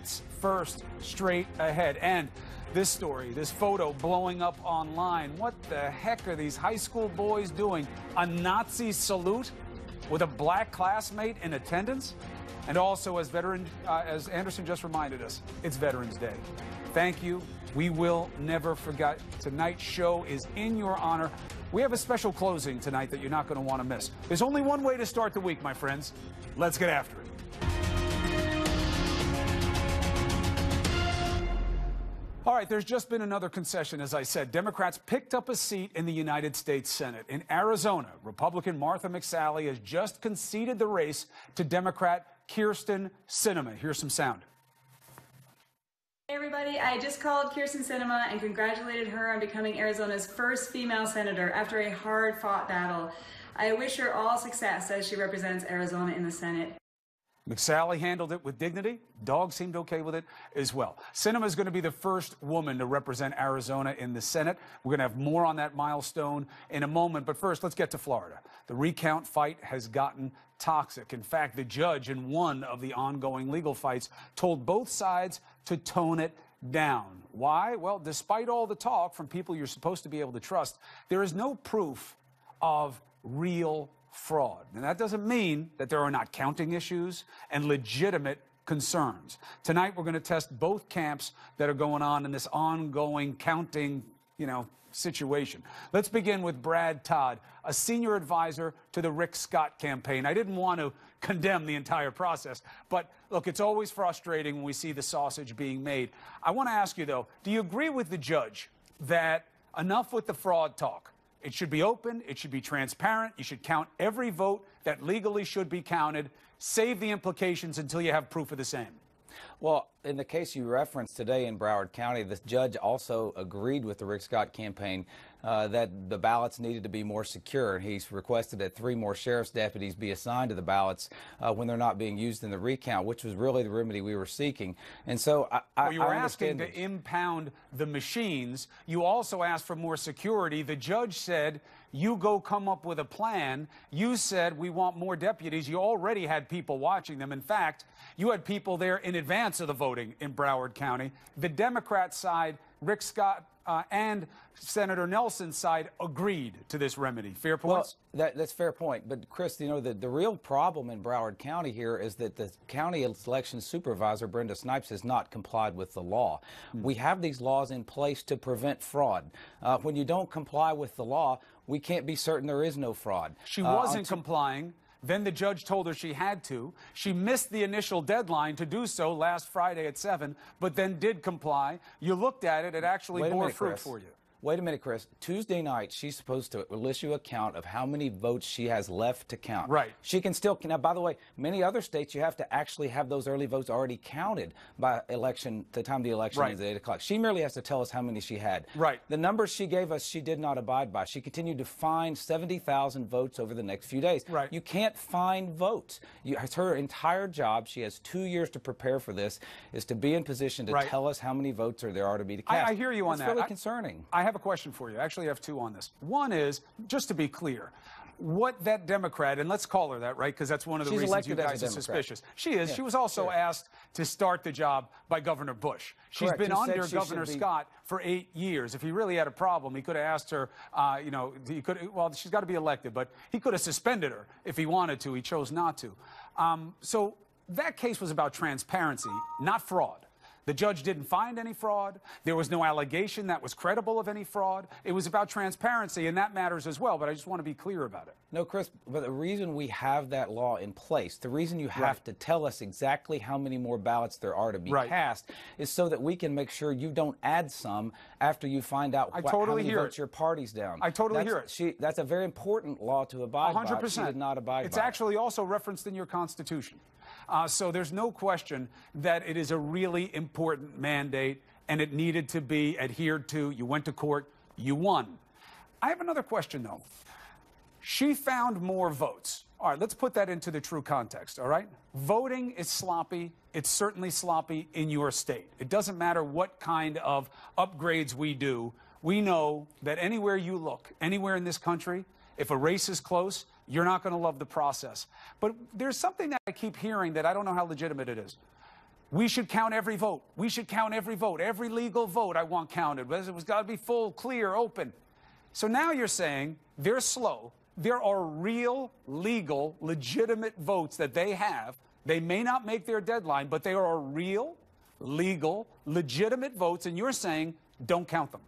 Democrats first straight ahead. And this story, this photo blowing up online. What the heck are these high school boys doing? A Nazi salute with a black classmate in attendance? And also, as Anderson just reminded us, it's Veterans Day. Thank you. We will never forget. Tonight's show is in your honor. We have a special closing tonight that you're not going to want to miss. There's only one way to start the week, my friends. Let's get after it. All right, there's just been another concession, as I said. Democrats picked up a seat in the United States Senate. In Arizona, Republican Martha McSally has just conceded the race to Democrat Kyrsten Sinema. Here's some sound. Hey everybody, I just called Kyrsten Sinema and congratulated her on becoming Arizona's first female senator after a hard-fought battle. I wish her all success as she represents Arizona in the Senate. McSally handled it with dignity. Dog seemed okay with it as well. Sinema is going to be the first woman to represent Arizona in the Senate. We're going to have more on that milestone in a moment. But first, let's get to Florida. The recount fight has gotten toxic. In fact, the judge in one of the ongoing legal fights told both sides to tone it down. Why? Well, despite all the talk from people you're supposed to be able to trust, there is no proof of real fraud. And that doesn't mean that there are not counting issues and legitimate concerns. Tonight, we're going to test both camps that are going on in this ongoing counting, situation. Let's begin with Brad Todd, a senior advisor to the Rick Scott campaign. I didn't want to condemn the entire process, but look, it's always frustrating when we see the sausage being made. I want to ask you, though, do you agree with the judge that enough with the fraud talk? It should be open. It should be transparent. You should count every vote that legally should be counted. Save the implications until you have proof of the same. Well, in the case you referenced today in Broward County, the judge also agreed with the Rick Scott campaign that the ballots needed to be more secure. He's requested that 3 more sheriff's deputies be assigned to the ballots when they're not being used in the recount, which was really the remedy we were seeking. And so you were asking to impound the machines. You also asked for more security. The judge said, you go come up with a plan. You said we want more deputies. You already had people watching them. In fact, you had people there in advance of the voting in Broward County. The Democrat side, Rick Scott and Senator Nelson's side agreed to this remedy. Fair points? Well, that's fair point. But, Chris, the real problem in Broward County here is that the county election supervisor, Brenda Snipes, has not complied with the law. We have these laws in place to prevent fraud. When you don't comply with the law, we can't be certain there is no fraud. She wasn't complying. Then the judge told her she had to. She missed the initial deadline to do so last Friday at 7, but then did comply. You looked at it. It actually bore fruit for you. Wait a minute, Chris. Tuesday night, she's supposed to issue a count of how many votes she has left to count. Right. She can still, now, by the way, many other states, you have to actually have those early votes already counted by election, the time the election is at 8 o'clock. She merely has to tell us how many she had. Right. The numbers she gave us, she did not abide by. She continued to find 70,000 votes over the next few days. Right. You can't find votes. It's her entire job. She has 2 years to prepare for this, is to be in position to tell us how many votes there are to be cast. I hear you on that. It's really concerning. I have a question for you. Actually, I have 2 on this. One is, just to be clear, what that Democrat, and let's call her that, right, because that's one of the reasons you guys are suspicious. She is. Yeah, she was also asked to start the job by Governor Bush. She's been under Governor Scott for 8 years. If he really had a problem, he could have asked her, well, she's got to be elected, but he could have suspended her if he wanted to. He chose not to. So that case was about transparency, not fraud. The judge didn't find any fraud. There was no allegation that was credible of any fraud. It was about transparency, and that matters as well, but I just want to be clear about it. No, Chris, but the reason we have that law in place, the reason you have to tell us exactly how many more ballots there are to be cast is so that we can make sure you don't add some after you find out how many votes your party's down. I totally hear it. That's a very important law to abide 100%. by. She did not abide by it. It's actually also referenced in your Constitution. So there's no question that it is a really important mandate, and it needed to be adhered to. You went to court. You won. I have another question, though. She found more votes. All right, let's put that into the true context, all right? Voting is sloppy. It's certainly sloppy in your state. It doesn't matter what kind of upgrades we do. We know that anywhere you look, anywhere in this country, if a race is close, you're not going to love the process. But there's something that I keep hearing that I don't know how legitimate it is. We should count every vote. We should count every vote. Every legal vote I want counted. It was got to be full, clear, open. So now you're saying they're slow. There are real, legal, legitimate votes that they have. They may not make their deadline, but there are real, legal, legitimate votes, and you're saying don't count them.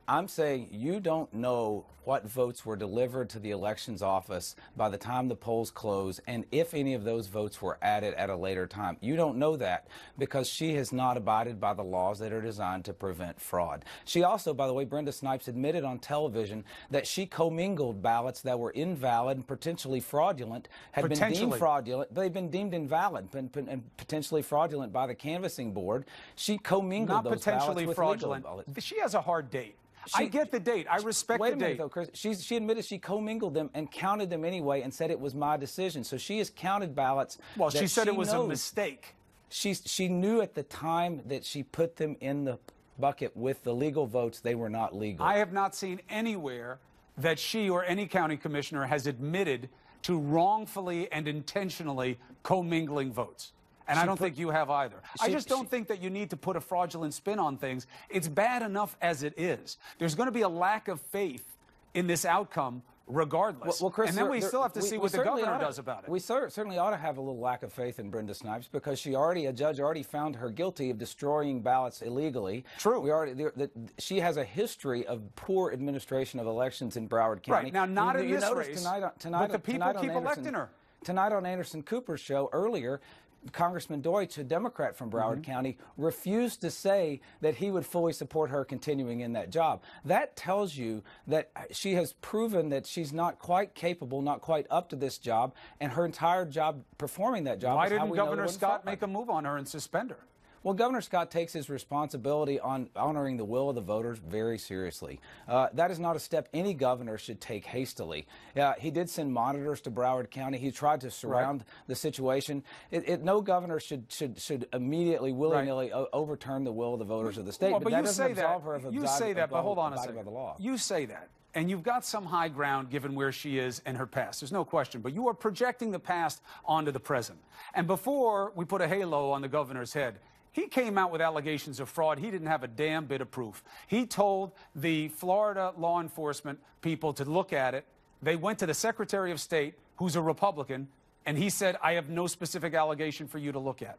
I'm saying you don't know what votes were delivered to the elections office by the time the polls close, and if any of those votes were added at a later time. You don't know that because she has not abided by the laws that are designed to prevent fraud. She also, by the way, Brenda Snipes admitted on television that she commingled ballots that were invalid and potentially fraudulent, had been deemed fraudulent. They've been deemed invalid and potentially fraudulent by the canvassing board. She commingled those ballots with fraudulent. She has a hard date. I get the date. I respect the date. Wait a minute, though, Chris. She admitted she commingled them and counted them anyway and said it was my decision. So she has counted ballots. Well, she said it was a mistake. She knew at the time that she put them in the bucket with the legal votes, they were not legal. I have not seen anywhere that she or any county commissioner has admitted to wrongfully and intentionally commingling votes. And I don't think you have either. I just don't think that you need to put a fraudulent spin on things. It's bad enough as it is. There's going to be a lack of faith in this outcome regardless. Well, Chris, and then we still have to see what the governor does about it. We certainly ought to have a little lack of faith in Brenda Snipes because a judge already found her guilty of destroying ballots illegally. True. She has a history of poor administration of elections in Broward County. Right. Now, not in this race, but the people keep electing her. Tonight on Anderson Cooper's show earlier, Congressman Deutsch, a Democrat from Broward County, refused to say that he would fully support her continuing in that job. That tells you that she has proven that she's not quite capable, not quite up to this job, and her entire job performing that job. Why didn't Governor Scott make a move on her and suspend her? Well, Governor Scott takes his responsibility on honoring the will of the voters very seriously. That is not a step any governor should take hastily. He did send monitors to Broward County. He tried to surround the situation. No governor should immediately willy-nilly overturn the will of the voters of the state. Well, but that you doesn't say that. absolve her of You say that, but hold on a abiding by second. the law. You say that. And you've got some high ground given where she is and her past. There's no question. But you are projecting the past onto the present. And before we put a halo on the governor's head, he came out with allegations of fraud. He didn't have a damn bit of proof. He told the Florida law enforcement people to look at it. They went to the Secretary of State, who's a Republican, and he said, I have no specific allegation for you to look at.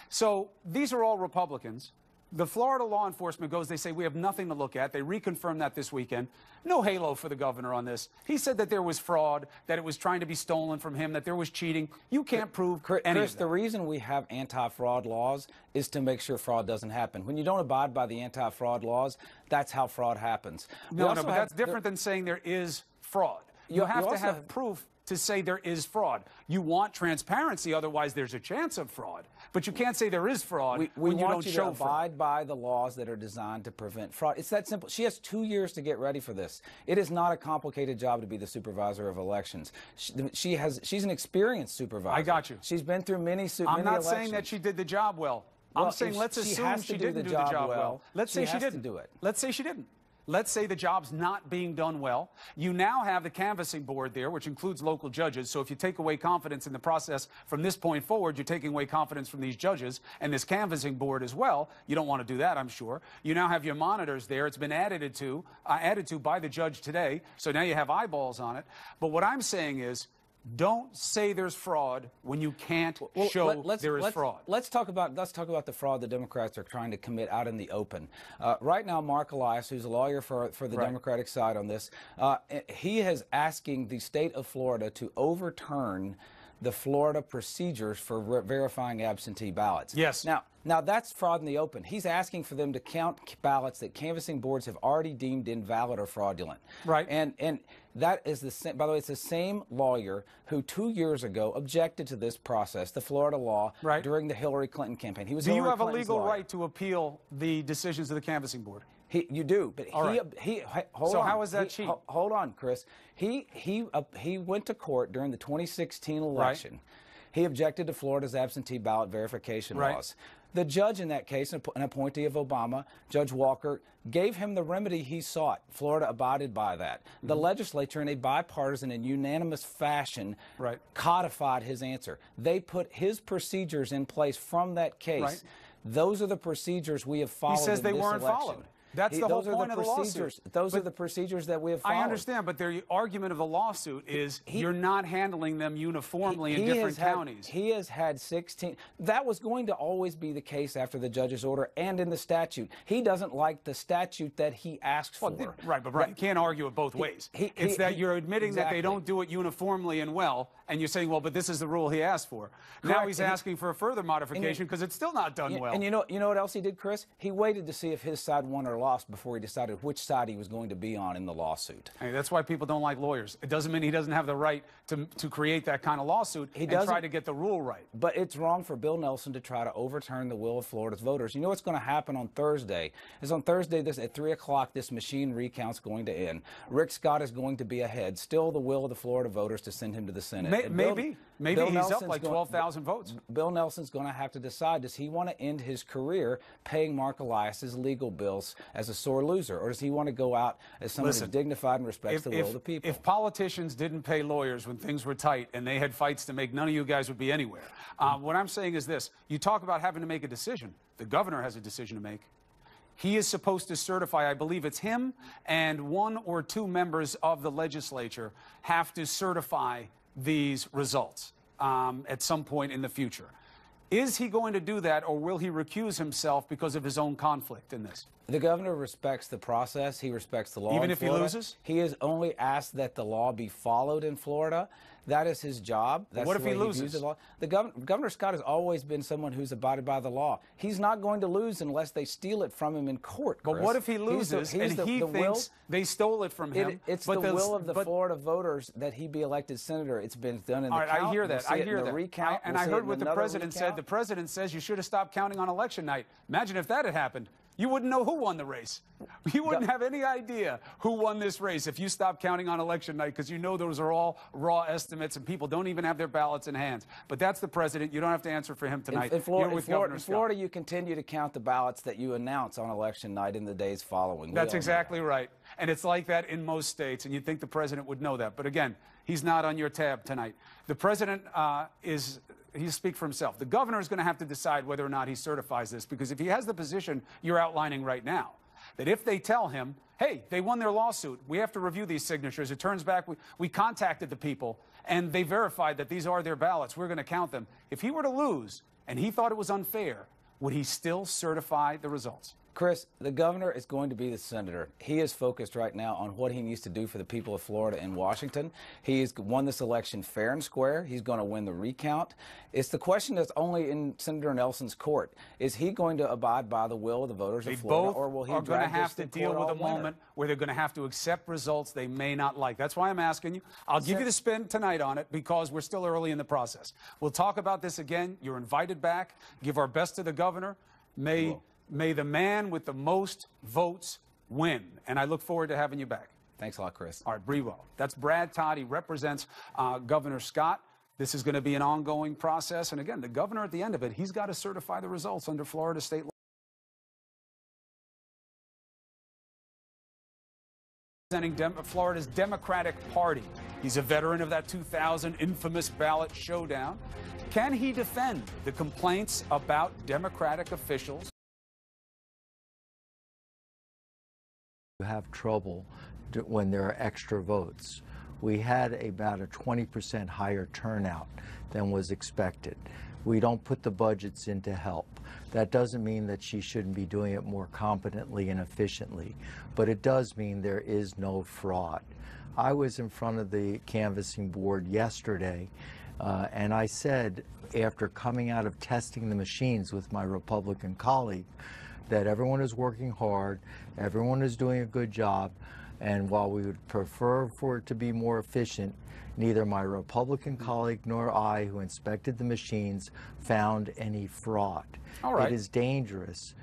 So these are all Republicans. The Florida law enforcement goes, they say, we have nothing to look at. They reconfirmed that this weekend. No halo for the governor on this. He said that there was fraud, that it was trying to be stolen from him, that there was cheating. You can't prove any of that. The reason we have anti-fraud laws is to make sure fraud doesn't happen. When you don't abide by the anti-fraud laws, that's how fraud happens. No, but that's different than saying there is fraud. You have to have proof to say there is fraud. You want transparency, otherwise there's a chance of fraud. But you can't say there is fraud when you don't show fraud. Abide by the laws that are designed to prevent fraud. It's that simple. She has 2 years to get ready for this. It is not a complicated job to be the supervisor of elections. She's an experienced supervisor. I got you. She's been through many elections. I'm not saying that she did the job well. I'm saying let's assume she didn't do the job well. Let's say she didn't do it. Let's say she didn't. Let's say the job's not being done well. You now have the canvassing board there, which includes local judges. So if you take away confidence in the process from this point forward, you're taking away confidence from these judges and this canvassing board as well. You don't want to do that, I'm sure. You now have your monitors there. It's been added to by the judge today. So now you have eyeballs on it. But what I'm saying is, don't say there's fraud when you can't show there is fraud. Let's talk about the fraud the Democrats are trying to commit out in the open. Right now, Mark Elias, who's a lawyer for the Democratic side on this, he is asking the state of Florida to overturn the Florida procedures for verifying absentee ballots. Yes. Now that's fraud in the open. He's asking for them to count ballots that canvassing boards have already deemed invalid or fraudulent. Right. And that is by the way, it's the same lawyer who 2 years ago objected to this process, the Florida law, during the Hillary Clinton campaign. He was Do you have a legal right to appeal the decisions of the canvassing board? You do, but hold on. How is that cheap? Hold on, Chris. He went to court during the 2016 election. He objected to Florida's absentee ballot verification laws. The judge in that case, an appointee of Obama, Judge Walker, gave him the remedy he sought. Florida abided by that. The legislature, in a bipartisan and unanimous fashion, codified his answer. They put his procedures in place from that case. Those are the procedures we have followed. He says in they this weren't election. followed. That's the whole point of the lawsuit. Those are the procedures that we have followed. I understand, but their argument of the lawsuit is you're not handling them uniformly in different counties. He has had 16. That was going to always be the case after the judge's order and in the statute. He doesn't like the statute that he asked for. Right, but you can't argue it both ways. It's that you're admitting that they don't do it uniformly and well, and you're saying, well, but this is the rule he asked for. Correct. Now he's asking for a further modification because it's still not done well. And you know what else he did, Chris? He waited to see if his side won or lost before he decided which side he was going to be on in the lawsuit. Hey, that's why people don't like lawyers. It doesn't mean he doesn't have the right to create that kind of lawsuit and try to get the rule right. But it's wrong for Bill Nelson to try to overturn the will of Florida's voters. You know what's going to happen on Thursday? On Thursday at 3 o'clock, this machine recount's going to end. Rick Scott is going to be ahead. Still the will of the Florida voters to send him to the Senate. Maybe he's up like 12,000 votes. Bill Nelson's going to have to decide, does he want to end his career paying Mark Elias's legal bills as a sore loser, or does he want to go out as someone who's dignified and respects the will of the people? If politicians didn't pay lawyers when things were tight and they had fights to make, none of you guys would be anywhere. What I'm saying is this. You talk about having to make a decision. The governor has a decision to make. He is supposed to certify, I believe it's him and 1 or 2 members of the legislature have to certify these results at some point in the future. Is he going to do that, or will he recuse himself because of his own conflict in this? The governor respects the process. He respects the law. Even if he loses? He has only asked that the law be followed in Florida. That is his job. That's what if he loses? The law. Governor Scott has always been someone who's abided by the law. He's not going to lose unless they steal it from him in court, Chris. But what if he loses and he thinks they stole it from him? It's the will of the Florida voters that he be elected senator. It's been done in the count. I hear that. I hear that. Recount. And I heard what the president said. The president says you should have stopped counting on election night. Imagine if that had happened. You wouldn't know who won the race. You wouldn't have any idea who won this race if you stopped counting on election night, because you know those are all raw estimates and people don't even have their ballots in hands. But that's the president. You don't have to answer for him tonight. In Florida, you continue to count the ballots that you announce on election night in the days following. That's exactly right. And it's like that in most states, and you'd think the president would know that. But again, he's not on your tab tonight. The president he speaks for himself. The governor is going to have to decide whether or not he certifies this, because if he has the position you're outlining right now, that if they tell him, hey, they won their lawsuit, we have to review these signatures. It turns back, we contacted the people, and they verified that these are their ballots. We're going to count them. If he were to lose, and he thought it was unfair, would he still certify the results? Chris, the governor is going to be the senator. He is focused right now on what he needs to do for the people of Florida and Washington. He has won this election fair and square. He's going to win the recount. It's the question that's only in Senator Nelson's court. Is he going to abide by the will of the voters of Florida, or will he are going to have to deal with a moment where they're going to have to accept results they may not like? That's why I'm asking you. I'll give you the spin tonight on it, because we're still early in the process. We'll talk about this again. You're invited back. Give our best to the governor. May the man with the most votes win. And I look forward to having you back. Thanks a lot, Chris. All right, breathe well. That's Brad Todd. He represents Governor Scott. This is going to be an ongoing process. And again, the governor at the end of it, he's got to certify the results under Florida state law. Representing Florida's Democratic Party. He's a veteran of that 2000 infamous ballot showdown. Can he defend the complaints about Democratic officials? You have trouble when there are extra votes. We had about a 20% higher turnout than was expected. We don't put the budgets in to help. That doesn't mean that she shouldn't be doing it more competently and efficiently, but it does mean there is no fraud. I was in front of the canvassing board yesterday, and I said, after coming out of testing the machines with my Republican colleague, that everyone is working hard, everyone is doing a good job, and while we would prefer for it to be more efficient, neither my Republican colleague nor I, who inspected the machines, found any fraud. All right. It is dangerous.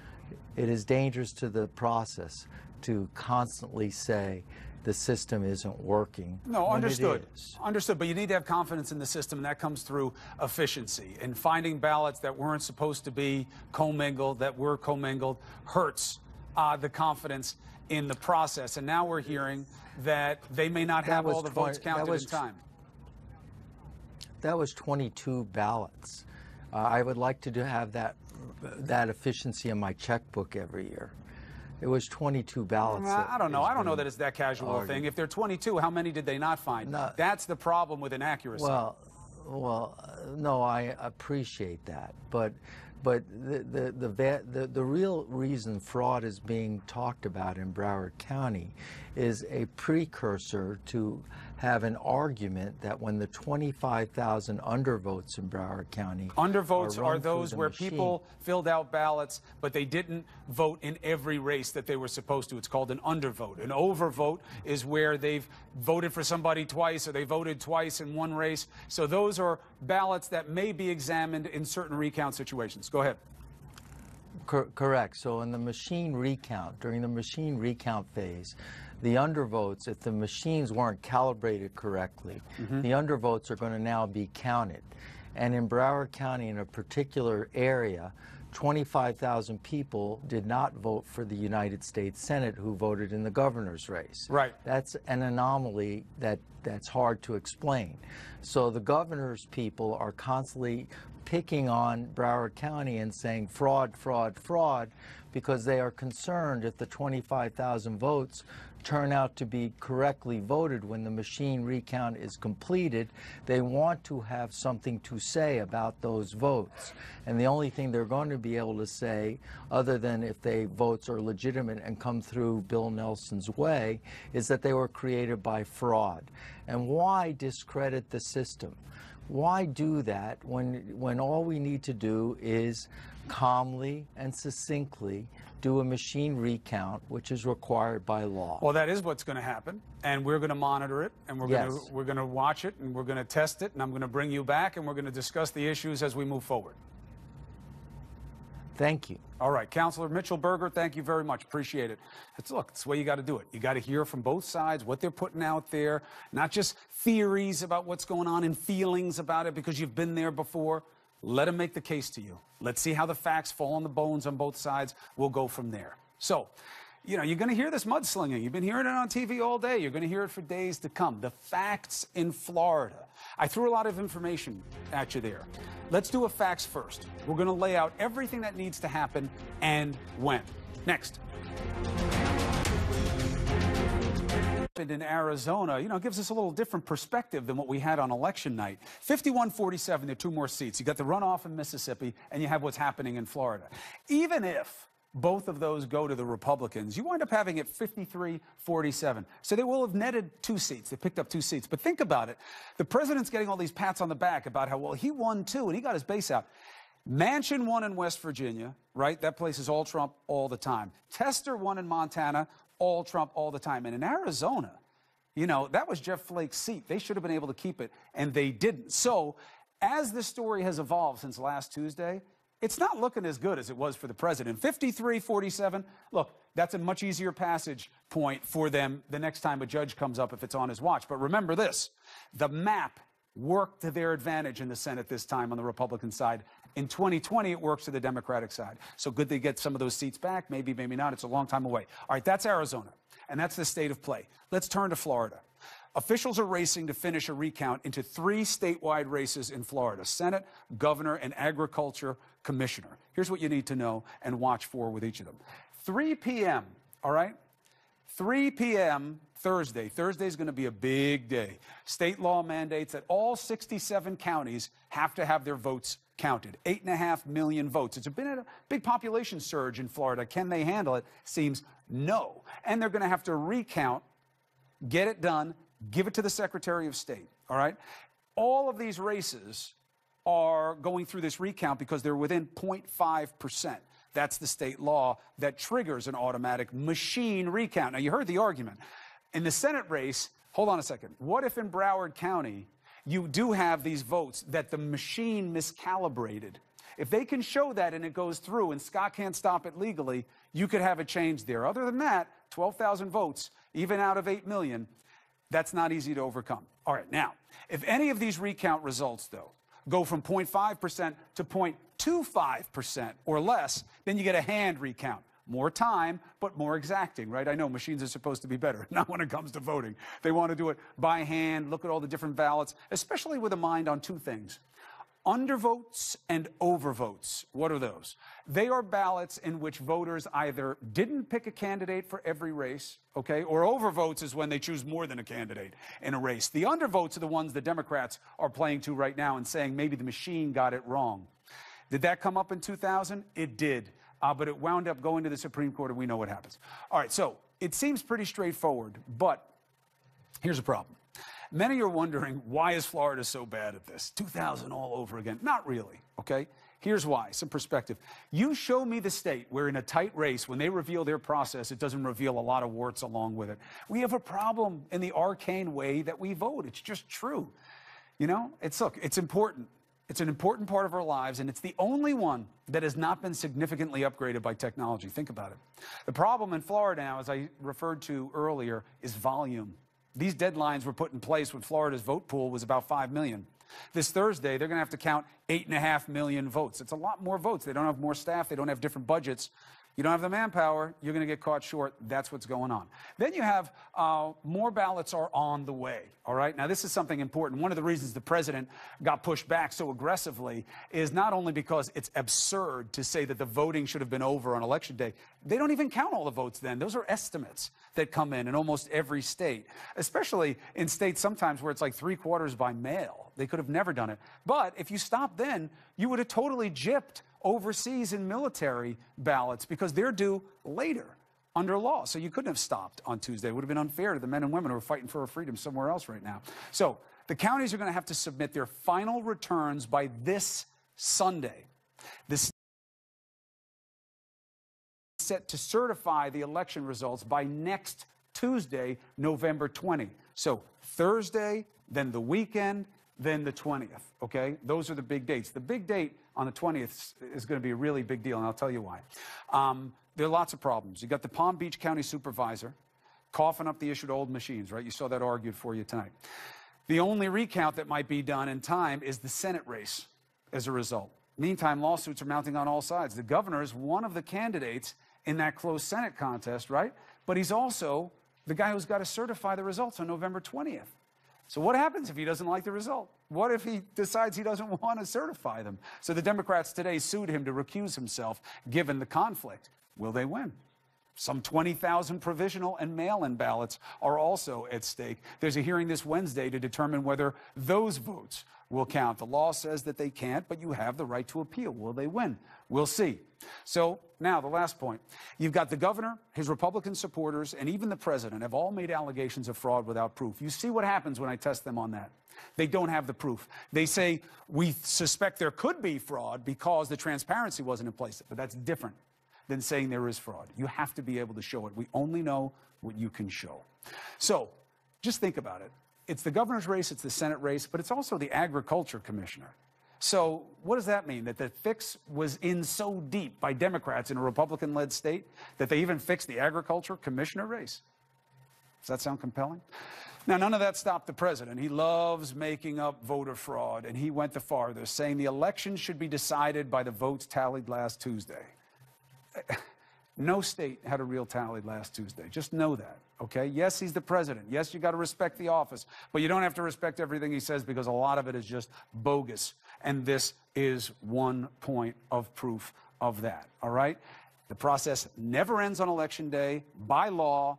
It is dangerous to the process to constantly say the system isn't working. No, understood. It is. Understood, but you need to have confidence in the system, and that comes through efficiency. And finding ballots that weren't supposed to be commingled, that were commingled, hurts the confidence in the process. And now we're hearing that they may not have all the votes counted in time. That was 22 ballots. I would like to have that efficiency in my checkbook every year. It was 22 ballots. I don't know. I don't know that it's that casual a thing. If they're 22, how many did they not find? No. That's the problem with inaccuracy. Well, no, I appreciate that, but the real reason fraud is being talked about in Broward County is a precursor to have an argument that when the 25,000 undervotes in Broward County undervotes are those where people filled out ballots, but they didn't vote in every race that they were supposed to. It's called an undervote. An overvote is where they've voted for somebody twice or they voted twice in one race. So those are ballots that may be examined in certain recount situations. Go ahead. Correct. So in the machine recount, during the machine recount phase, the undervotes, if the machines weren't calibrated correctly, the undervotes are going to now be counted. And in Broward County, in a particular area, 25,000 people did not vote for the United States Senate who voted in the governor's race. Right. That's an anomaly that's hard to explain. So the governor's people are constantly picking on Broward County and saying fraud, fraud, fraud, because they are concerned if the 25,000 votes turn out to be correctly voted when the machine recount is completed. They want to have something to say about those votes. And the only thing they're going to be able to say, other than if they votes are legitimate and come through Bill Nelson's way, is that they were created by fraud. And why discredit the system? Why do that when all we need to do is calmly and succinctly do a machine recount, which is required by law? Well, that is what's going to happen, and we're going to monitor it, and we're going to watch it, and we're going to test it, and I'm going to bring you back, and we're going to discuss the issues as we move forward. Thank you. All right, Councilor Mitchell Berger, thank you very much. Appreciate it. Look, it's the way you got to do it. You got to hear from both sides, what they're putting out there, not just theories about what's going on and feelings about it because you've been there before. Let them make the case to you. Let's see how the facts fall on the bones on both sides. We'll go from there. So, you know, you're going to hear this mudslinging. You've been hearing it on TV all day. You're going to hear it for days to come. The facts in Florida. I threw a lot of information at you there. Let's do a facts first. We're going to lay out everything that needs to happen and when. Next. In Arizona, you know, gives us a little different perspective than what we had on election night. 51-47, there are two more seats. You got the runoff in Mississippi, and you have what's happening in Florida. Even if both of those go to the Republicans, you wind up having it 53-47. So they will have netted two seats. They picked up two seats. But think about it. The president's getting all these pats on the back about how, well, he won too, and he got his base out. Manchin won in West Virginia, right? That place is all Trump all the time. Tester won in Montana, all Trump all the time. And in Arizona, you know, that was Jeff Flake's seat. They should have been able to keep it, and they didn't. So as this story has evolved since last Tuesday, it's not looking as good as it was for the president. 53-47, look, that's a much easier passage point for them the next time a judge comes up if it's on his watch. But remember this, the map worked to their advantage in the Senate this time on the Republican side. In 2020, it works to the Democratic side. So good they get some of those seats back, maybe, maybe not. It's a long time away. All right, that's Arizona, and that's the state of play. Let's turn to Florida. Officials are racing to finish a recount into 3 statewide races in Florida: Senate, Governor, and Agriculture Commissioner. Here's what you need to know and watch for with each of them. 3 p.m., all right? 3 p.m. Thursday. Thursday is going to be a big day. State law mandates that all 67 counties have to have their votes counted. 8.5 million votes. It's been a big population surge in Florida. Can they handle it? Seems no. And they're going to have to recount, get it done, give it to the Secretary of State, all right? All of these races are going through this recount because they're within 0.5%. That's the state law that triggers an automatic machine recount. Now, you heard the argument. In the Senate race, hold on a second. What if in Broward County you do have these votes that the machine miscalibrated? If they can show that and it goes through and Scott can't stop it legally, you could have a change there. Other than that, 12,000 votes, even out of 8 million, that's not easy to overcome. All right, now, if any of these recount results, though, go from 0.5% to 0.25% or less, then you get a hand recount. More time, but more exacting, right? I know machines are supposed to be better, not when it comes to voting. They want to do it by hand, look at all the different ballots, especially with a mind on two things. Undervotes and overvotes. What are those? They are ballots in which voters either didn't pick a candidate for every race, okay, or overvotes is when they choose more than a candidate in a race. The undervotes are the ones the Democrats are playing to right now and saying maybe the machine got it wrong. Did that come up in 2000? It did, but it wound up going to the Supreme Court, and we know what happens. All right, so it seems pretty straightforward, but here's a problem. Many are wondering, why is Florida so bad at this? 2000 all over again. Not really, okay? Here's why, some perspective. You show me the state where in a tight race, when they reveal their process, it doesn't reveal a lot of warts along with it. We have a problem in the arcane way that we vote. It's just true. You know, look, it's important. It's an important part of our lives, and it's the only one that has not been significantly upgraded by technology. Think about it. The problem in Florida now, as I referred to earlier, is volume. These deadlines were put in place when Florida's vote pool was about 5 million. This Thursday, they're going to have to count 8.5 million votes. It's a lot more votes. They don't have more staff. They don't have different budgets. You don't have the manpower. You're going to get caught short. That's what's going on. Then you have more ballots are on the way. All right. Now, this is something important. One of the reasons the president got pushed back so aggressively is not only because it's absurd to say that the voting should have been over on Election Day. They don't even count all the votes then. Those are estimates that come in almost every state, especially in states sometimes where it's like 3/4 by mail. They could have never done it. But if you stopped then, you would have totally gypped overseas and military ballots because they're due later under law. So you couldn't have stopped on Tuesday. It would have been unfair to the men and women who are fighting for our freedom somewhere else right now. So the counties are going to have to submit their final returns by this Sunday. This is set to certify the election results by next Tuesday, November 20. So Thursday, then the weekend, then the 20th, okay? Those are the big dates. The big date on the 20th is going to be a really big deal, and I'll tell you why. There are lots of problems. You got the Palm Beach County supervisor coughing up the issue to old machines, right? You saw that argued for you tonight. The only recount that might be done in time is the Senate race as a result. Meantime, lawsuits are mounting on all sides. The governor is one of the candidates in that close Senate contest, right? But he's also the guy who's got to certify the results on November 20th. So what happens if he doesn't like the result? What if he decides he doesn't want to certify them? So the Democrats today sued him to recuse himself, given the conflict. Will they win? Some 20,000 provisional and mail-in ballots are also at stake. There's a hearing this Wednesday to determine whether those votes will count. The law says that they can't, but you have the right to appeal. Will they win? We'll see. So now the last point. You've got the governor, his Republican supporters, and even the president have all made allegations of fraud without proof. You see what happens when I test them on that. They don't have the proof. They say, we suspect there could be fraud because the transparency wasn't in place. But that's different than saying there is fraud. You have to be able to show it. We only know what you can show. So just think about it. It's the governor's race, it's the Senate race, but it's also the agriculture commissioner. So what does that mean? That the fix was in so deep by Democrats in a Republican-led state that they even fixed the agriculture commissioner race? Does that sound compelling? Now, none of that stopped the president. He loves making up voter fraud, and he went the farthest, saying the election should be decided by the votes tallied last Tuesday. No state had a real tally last Tuesday. Just know that, okay? Yes, he's the president. Yes, you got to respect the office, but you don't have to respect everything he says because a lot of it is just bogus, and this is one point of proof of that, all right? The process never ends on Election Day, by law,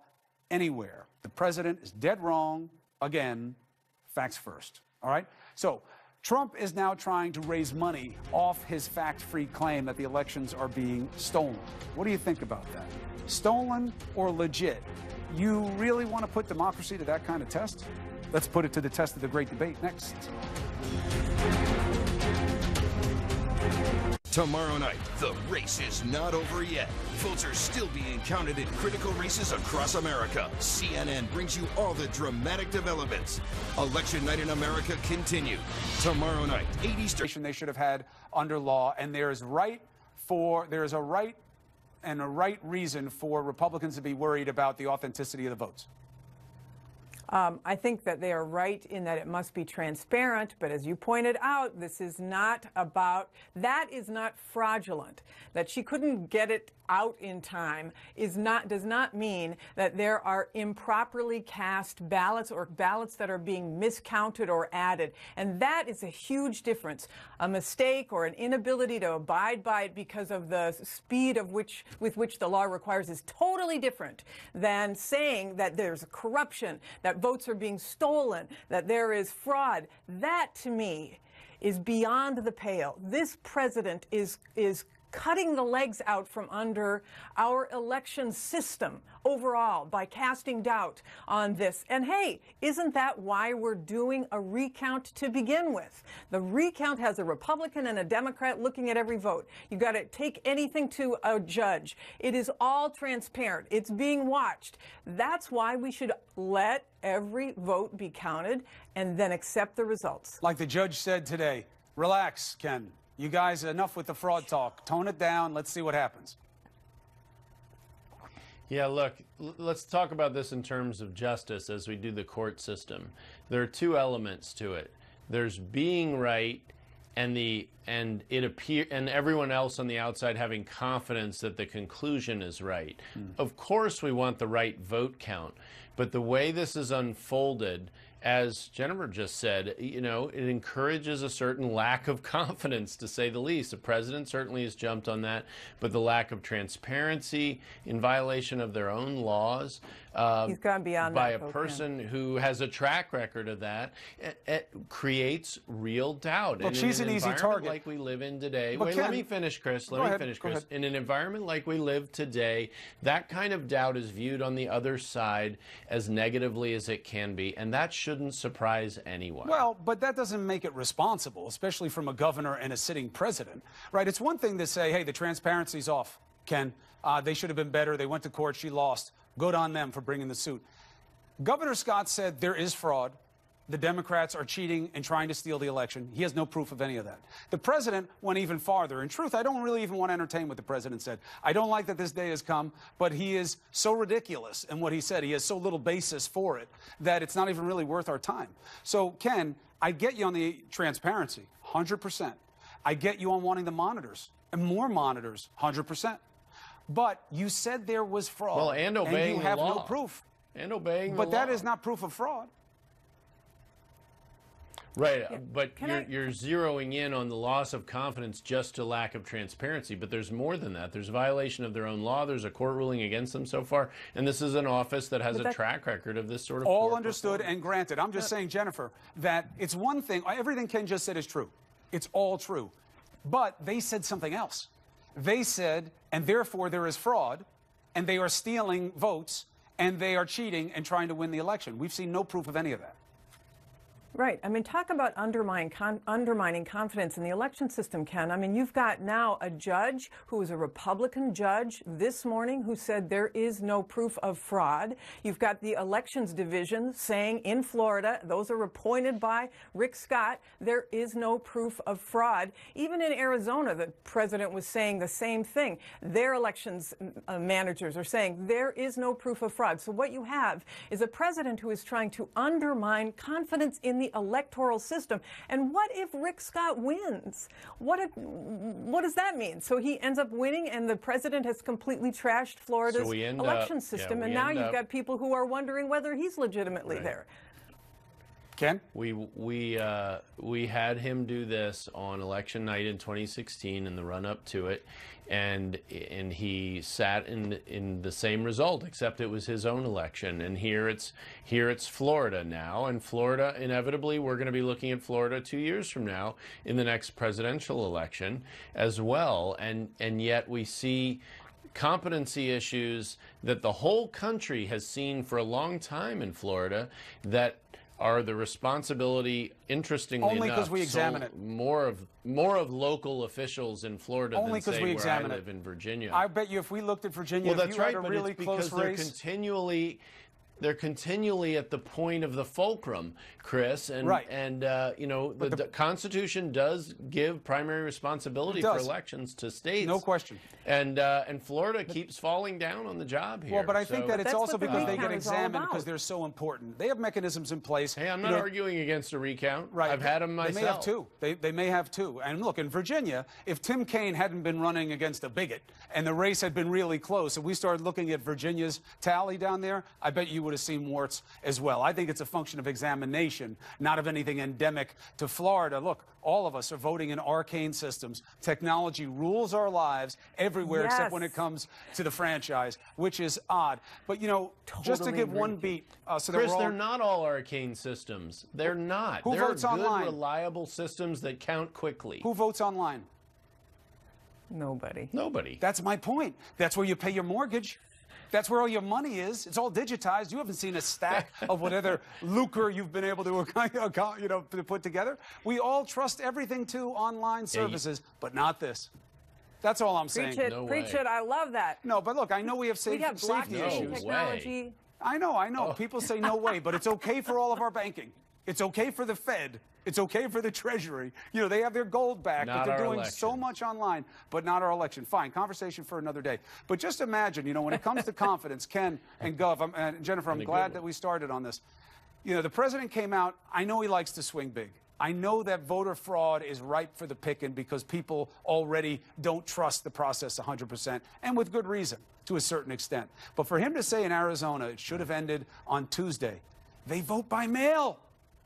anywhere. The president is dead wrong, again, facts first, all right? So Trump is now trying to raise money off his fact-free claim that the elections are being stolen. What do you think about that? Stolen or legit? You really want to put democracy to that kind of test? Let's put it to the test of the great debate next. Tomorrow night, the race is not over yet. Votes are still being counted in critical races across America. CNN brings you all the dramatic developments. Election night in America continued. Tomorrow night, 8 Eastern. They should have had under law, and there is a right and a right reason for Republicans to be worried about the authenticity of the votes? I think that they are right in that it must be transparent, but as you pointed out, this is not about, that is not fraudulent. That she couldn't get it out in time does not mean that there are improperly cast ballots or ballots that are being miscounted or added. And that is a huge difference. A mistake or an inability to abide by it because of the speed with which the law requires is totally different than saying that there's corruption, that votes are being stolen, that there is fraud. That, to me, is beyond the pale. This president is cutting the legs out from under our election system overall by casting doubt on this. And hey, isn't that why we're doing a recount to begin with? The recount has a Republican and a Democrat looking at every vote. You got to take anything to a judge. It is all transparent. It's being watched. That's why we should let every vote be counted and then accept the results. Like the judge said today, relax, Ken. You guys, enough with the fraud talk. Tone it down. Let's see what happens. Yeah, look, let's talk about this in terms of justice as we do the court system. There are two elements to it. There's being right and everyone else on the outside having confidence that the conclusion is right. Of course we want the right vote count, but the way this is unfolded, as Jennifer just said, you know, it encourages a certain lack of confidence, to say the least. The president certainly has jumped on that, but the lack of transparency in violation of their own laws He's gone beyond by that, a person who has a track record of that, it creates real doubt. Look, and she's in an easy target. Like we live in today. But Wait, Ken, let me finish, Chris. Go ahead. In an environment like we live today, that kind of doubt is viewed on the other side as negatively as it can be, and that shouldn't surprise anyone. Well, but that doesn't make it responsible, especially from a governor and a sitting president, right? It's one thing to say, hey, the transparency's off, Ken. They should have been better. They went to court. She lost. Good on them for bringing the suit. Governor Scott said there is fraud. The Democrats are cheating and trying to steal the election. He has no proof of any of that. The president went even farther. In truth, I don't really even want to entertain what the president said. I don't like that this day has come, but he is so ridiculous in what he said. He has so little basis for it that it's not even really worth our time. So, Ken, I get you on the transparency, 100%. I get you on wanting the monitors and more monitors, 100%. But you said there was fraud. Well, and obeying you have the law. no proof. And obeying the But that law. is not proof of fraud. Right, Yeah. but you're zeroing in on the loss of confidence just to lack of transparency. But there's more than that. There's violation of their own law. There's a court ruling against them so far. And this is an office that has a track record of this sort of All poor understood performance. and granted. I'm just saying, Jennifer, that it's one thing. Everything Ken just said is true. It's all true. But they said something else. They said, and therefore there is fraud, and they are stealing votes, and they are cheating and trying to win the election. We've seen no proof of any of that. Right. I mean, talk about undermining confidence in the election system, Ken. I mean, you've got now a judge who is a Republican judge this morning who said there is no proof of fraud. You've got the elections division saying in Florida, those are appointed by Rick Scott, there is no proof of fraud. Even in Arizona, the president was saying the same thing. Their elections managers are saying there is no proof of fraud. So what you have is a president who is trying to undermine confidence in the electoral system. And what if Rick Scott wins? What does that mean? So he ends up winning and the president has completely trashed Florida's election system. And now you've got people who are wondering whether he's legitimately there. Ken? We had him do this on election night in 2016 in the run-up to it, and he sat in the same result, except it was his own election. And here it's Florida now, and Florida, inevitably, we're going to be looking at Florida 2 years from now in the next presidential election as well. And yet we see competency issues that the whole country has seen for a long time in Florida that are the responsibility, interestingly Only enough, because we examine it. more of local officials in Florida Only than, say, we where examine I it. live in Virginia. I bet you if we looked at Virginia, Well, if that's you right, had a but really it's because close they're race. continually they're continually at the point of the fulcrum, Chris. And, right. And you know, the Constitution does give primary responsibility for elections to states. No question. And Florida keeps falling down on the job here. Well, but I think that it's also because they get recount is all examined about. because they're so important. They have mechanisms in place. Hey, I'm not arguing against a recount. Right. I've had them myself. They may have two. They may have two. And look, in Virginia, if Tim Kaine hadn't been running against a bigot and the race had been really close, and we started looking at Virginia's tally down there, I bet you would have seen warts as well. I think it's a function of examination, not of anything endemic to Florida. Look, all of us are voting in arcane systems. Technology rules our lives everywhere except when it comes to the franchise, which is odd. But, you know, just to give one beat. So Chris, they're not all arcane systems. They're not. Who votes online? They're good, reliable systems that count quickly. Who votes online? Nobody. Nobody. That's my point. That's where you pay your mortgage. That's where all your money is. It's all digitized. You haven't seen a stack of whatever lucre you've been able to, to put together. We all trust everything to online services, but not this. That's all I'm saying. Preach it, preach it. I love that. No, but look, I know we have safety blockchain issues. technology. I know. People say no way, but it's okay for all of our banking. It's okay for the Fed. It's okay for the Treasury. You know, they have their gold back, but they're doing so much online, but not our election. Fine, conversation for another day. But just imagine, you know, when it comes to confidence, Ken and Gov, and Jennifer, I'm glad that we started on this. You know, the president came out. I know he likes to swing big. I know that voter fraud is ripe for the picking because people already don't trust the process 100%, and with good reason to a certain extent. But for him to say in Arizona it should have ended on Tuesday, they vote by mail,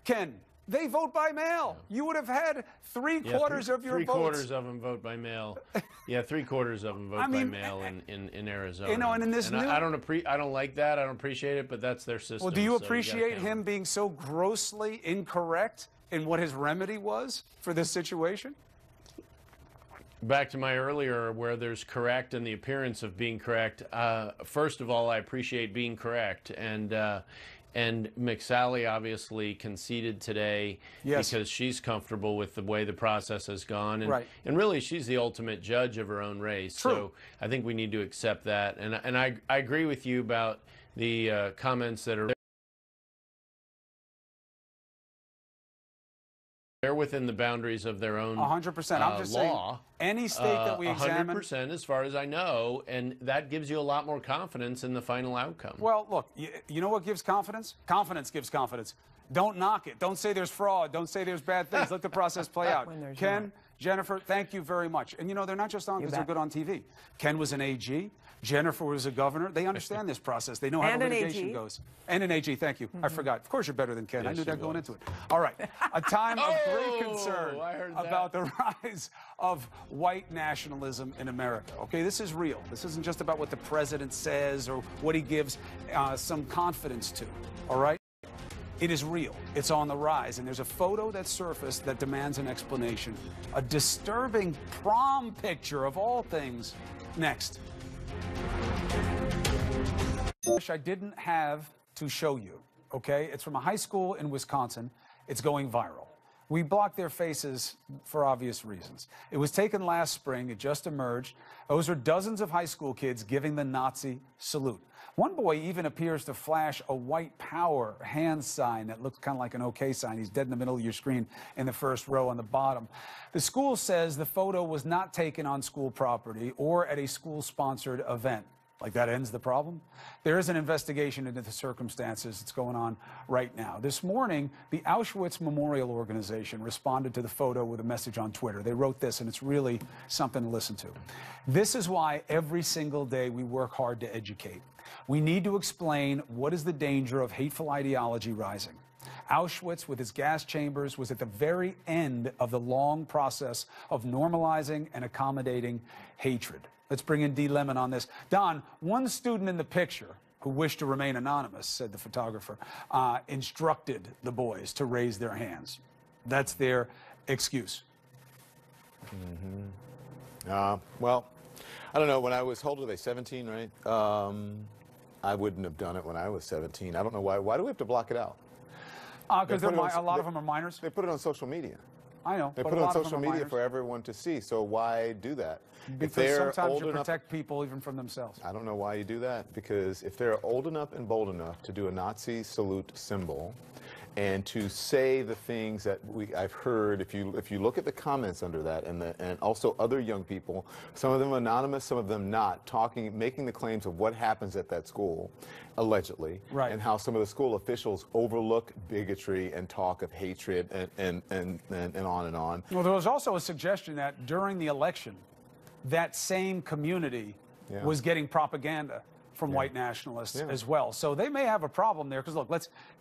Ken. They vote by mail. You would have had three-quarters of your votes. Three-quarters of them vote by mail. Yeah, three-quarters of them vote by mail in Arizona. You know, and in this I don't like that. I don't appreciate it, but that's their system. Well, do you appreciate him being so grossly incorrect in what his remedy was for this situation? Back to my earlier, where there's correct and the appearance of being correct. First of all, I appreciate being correct, and McSally obviously conceded today because she's comfortable with the way the process has gone. And really, she's the ultimate judge of her own race. True. So I think we need to accept that. And I agree with you about the comments that are they're within the boundaries of their own 100%. I'm just law. Saying, any state that we examine, 100% as far as I know, and that gives you a lot more confidence in the final outcome. Well, look, you know what gives confidence? Confidence gives confidence. Don't knock it. Don't say there's fraud. Don't say there's bad things. Let the process play out. Ken, Jennifer, thank you very much. And you know, they're not just on because they're good on TV. Ken was an AG. Jennifer was a governor. They understand this process. They know how the litigation goes. And an AG, thank you. I forgot. Of course you're better than Ken. Yes, I knew that going into it. All right. A time of great concern about the rise of white nationalism in America. Okay, this is real. This isn't just about what the president says or what he gives some confidence to. All right? It is real. It's on the rise. And there's a photo that surfaced that demands an explanation. A disturbing prom picture of all things. Next. Wish I didn't have to show you, okay? It's from a high school in Wisconsin. It's going viral. We blocked their faces for obvious reasons. It was taken last spring. It just emerged. Those are dozens of high school kids giving the Nazi salute. One boy even appears to flash a white power hand sign that looks kind of like an OK sign. He's dead in the middle of your screen in the first row on the bottom. The school says the photo was not taken on school property or at a school-sponsored event. Like that ends the problem? There is an investigation into the circumstances that's going on right now. This morning, the Auschwitz Memorial Organization responded to the photo with a message on Twitter. They wrote this, and it's really something to listen to. This is why every single day we work hard to educate. We need to explain what is the danger of hateful ideology rising. Auschwitz, with its gas chambers, was at the very end of the long process of normalizing and accommodating hatred. Let's bring in D. Lemon on this. Don, one student in the picture who wished to remain anonymous, said the photographer, instructed the boys to raise their hands. That's their excuse. Well, I don't know. When I was, how old are they, 17, right? I wouldn't have done it when I was 17. I don't know why. Why do we have to block it out? Because a lot of them are minors. They put it on social media. I know. They but put a it on lot of them social are media minors. for everyone to see. So why do that? If Because they're sometimes old you enough, protect people even from themselves. I don't know why you do that. Because if they're old enough and bold enough to do a Nazi salute symbol, and to say the things that I've heard, if you look at the comments under that, and also other young people, some of them anonymous, some of them not, making the claims of what happens at that school, allegedly, right, and how some of the school officials overlook bigotry and talk of hatred and on and on. Well, there was also a suggestion that during the election, that same community was getting propaganda from white nationalists as well. So they may have a problem there, because look,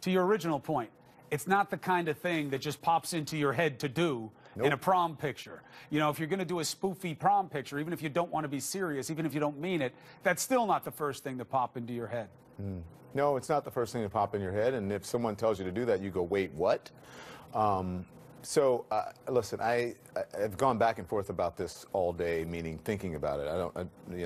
to your original point, it's not the kind of thing that just pops into your head to do in a prom picture. You know, if you're going to do a spoofy prom picture, even if you don't want to be serious, even if you don't mean it, that's still not the first thing to pop into your head. No, it's not the first thing to pop in your head. And if someone tells you to do that, you go, wait, what? Listen, I've gone back and forth about this all day, meaning thinking about it.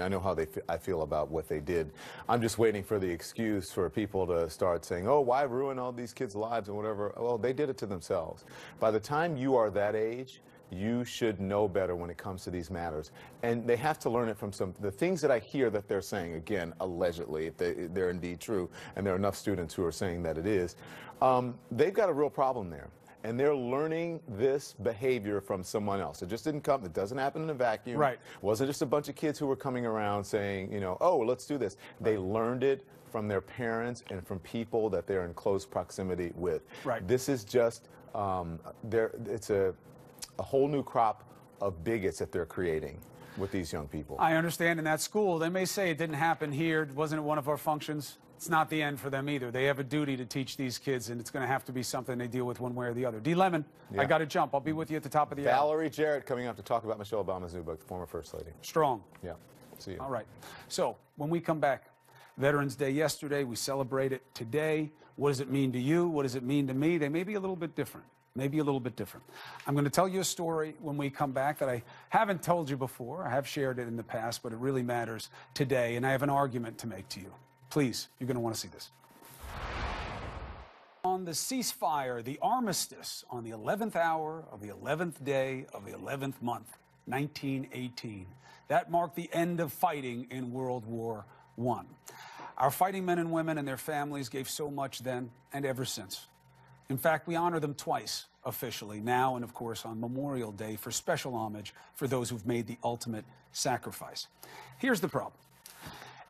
I know how I feel about what they did. I'm just waiting for the excuse for people to start saying, oh, why ruin all these kids' lives and whatever. Well, they did it to themselves. By the time you are that age, you should know better when it comes to these matters. And they have to learn it from the things that I hear that they're saying, again, allegedly, if they're indeed true, and there are enough students who are saying that it is, they've got a real problem there. And they're learning this behavior from someone else. It just didn't come, it doesn't happen in a vacuum. Right. It wasn't just a bunch of kids who were coming around saying, you know, oh, let's do this. They learned it from their parents and from people that they're in close proximity with. Right. This is just, it's a whole new crop of bigots that they're creating with these young people. I understand in that school, they may say it didn't happen here, it wasn't at one of our functions. It's not the end for them either. They have a duty to teach these kids, and it's going to have to be something they deal with one way or the other. D. Lemon, I got to jump. I'll be with you at the top of the hour. Valerie Jarrett coming up to talk about Michelle Obama's new book, the former First Lady. Strong. Yeah. See you. All right. So when we come back, Veterans Day yesterday, we celebrate it today. What does it mean to you? What does it mean to me? They may be a little bit different. Maybe a little bit different. I'm going to tell you a story when we come back that I haven't told you before. I have shared it in the past, but it really matters today, and I have an argument to make to you. Please, you're going to want to see this. On the ceasefire, the armistice, on the 11th hour of the 11th day of the 11th month, 1918. That marked the end of fighting in World War I. Our fighting men and women and their families gave so much then and ever since. In fact, we honor them twice officially, now and, of course, on Memorial Day for special homage for those who've made the ultimate sacrifice. Here's the problem.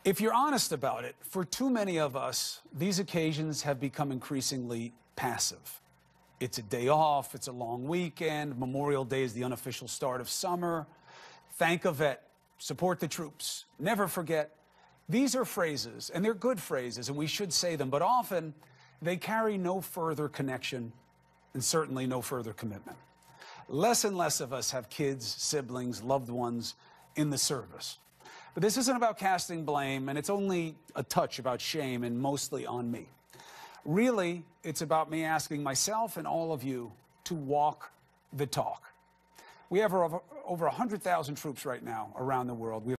If you're honest about it, for too many of us, these occasions have become increasingly passive. It's a day off, it's a long weekend, Memorial Day is the unofficial start of summer. Thank a vet, support the troops, never forget. These are phrases, and they're good phrases, and we should say them, but often they carry no further connection and certainly no further commitment. Less and less of us have kids, siblings, loved ones in the service. But this isn't about casting blame, and it's only a touch about shame and mostly on me. Really, it's about me asking myself and all of you to walk the talk. We have over 100,000 troops right now around the world.